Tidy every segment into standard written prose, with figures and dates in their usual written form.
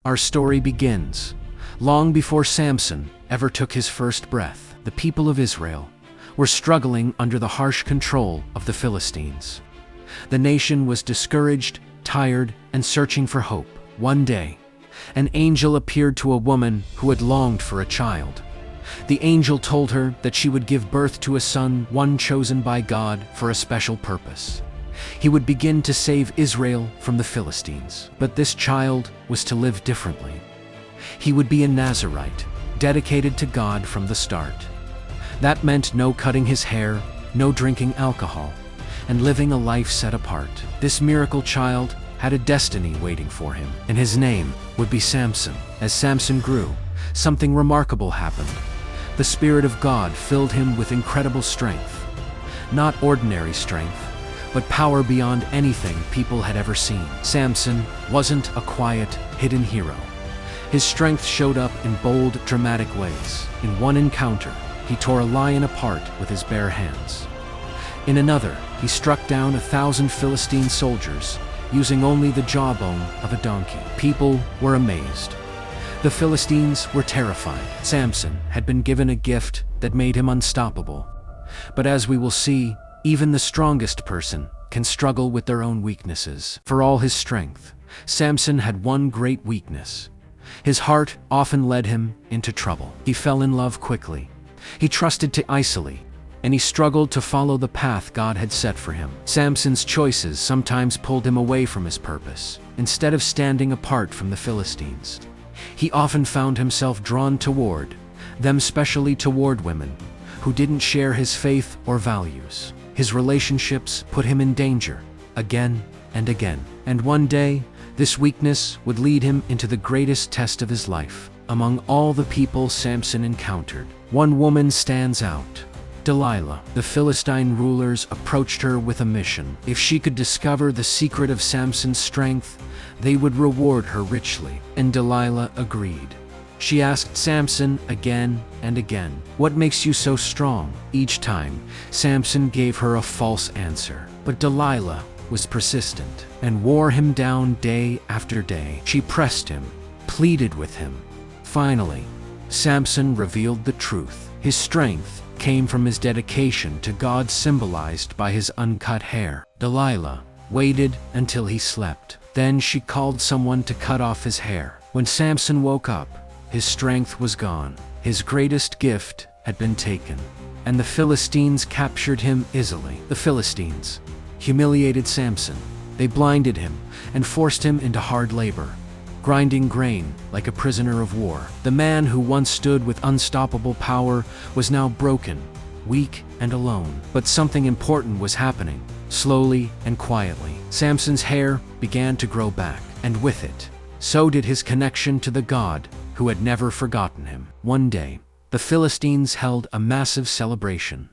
Our story begins long before Samson ever took his first breath. The people of Israel were struggling under the harsh control of the Philistines. The nation was discouraged, tired, and searching for hope. One day, an angel appeared to a woman who had longed for a child. The angel told her that she would give birth to a son, one chosen by God for a special purpose. He would begin to save Israel from the Philistines. But this child was to live differently. He would be a Nazirite, dedicated to God from the start. That meant no cutting his hair, no drinking alcohol, and living a life set apart. This miracle child had a destiny waiting for him, and his name would be Samson. As Samson grew, something remarkable happened. The Spirit of God filled him with incredible strength. Not ordinary strength, but power beyond anything people had ever seen. Samson wasn't a quiet, hidden hero. His strength showed up in bold, dramatic ways. In one encounter, he tore a lion apart with his bare hands. In another, he struck down 1,000 Philistine soldiers, using only the jawbone of a donkey. People were amazed. The Philistines were terrified. Samson had been given a gift that made him unstoppable. But as we will see, even the strongest person can struggle with their own weaknesses. For all his strength, Samson had one great weakness. His heart often led him into trouble. He fell in love quickly. He trusted too easily, and he struggled to follow the path God had set for him. Samson's choices sometimes pulled him away from his purpose. Instead of standing apart from the Philistines, he often found himself drawn toward them, especially toward women who didn't share his faith or values. His relationships put him in danger again and again. And one day, this weakness would lead him into the greatest test of his life. Among all the people Samson encountered, one woman stands out: Delilah. The Philistine rulers approached her with a mission. If she could discover the secret of Samson's strength, they would reward her richly. And Delilah agreed. She asked Samson again and again, "What makes you so strong?" Each time, Samson gave her a false answer. But Delilah was persistent and wore him down day after day. She pressed him, pleaded with him. Finally, Samson revealed the truth. His strength came from his dedication to God, symbolized by his uncut hair. Delilah waited until he slept. Then she called someone to cut off his hair. When Samson woke up, his strength was gone. His greatest gift had been taken, and the Philistines captured him easily. The Philistines humiliated Samson. They blinded him and forced him into hard labor, grinding grain like a prisoner of war. The man who once stood with unstoppable power was now broken, weak, and alone. But something important was happening, slowly and quietly. Samson's hair began to grow back, and with it, so did his connection to the God who had never forgotten him. One day, the Philistines held a massive celebration.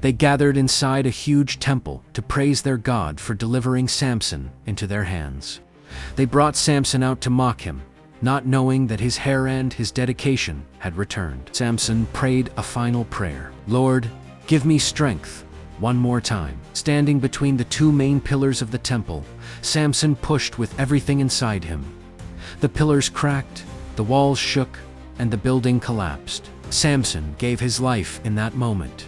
They gathered inside a huge temple to praise their God for delivering Samson into their hands. They brought Samson out to mock him, not knowing that his hair and his dedication had returned. Samson prayed a final prayer. "Lord, give me strength one more time." Standing between the two main pillars of the temple, Samson pushed with everything inside him. The pillars cracked, the walls shook, and the building collapsed. Samson gave his life in that moment,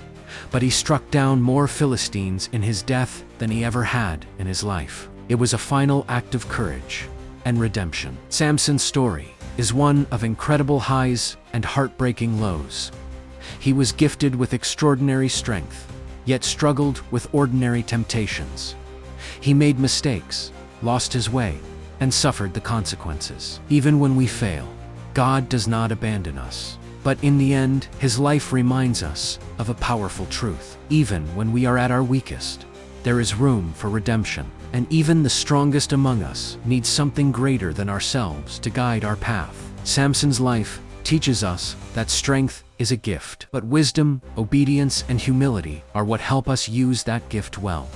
but he struck down more Philistines in his death than he ever had in his life. It was a final act of courage and redemption. Samson's story is one of incredible highs and heartbreaking lows. He was gifted with extraordinary strength, yet struggled with ordinary temptations. He made mistakes, lost his way, and suffered the consequences. Even when we fail, God does not abandon us. But in the end, his life reminds us of a powerful truth. Even when we are at our weakest, there is room for redemption. And even the strongest among us need something greater than ourselves to guide our path. Samson's life teaches us that strength is a gift, but wisdom, obedience, and humility are what help us use that gift well.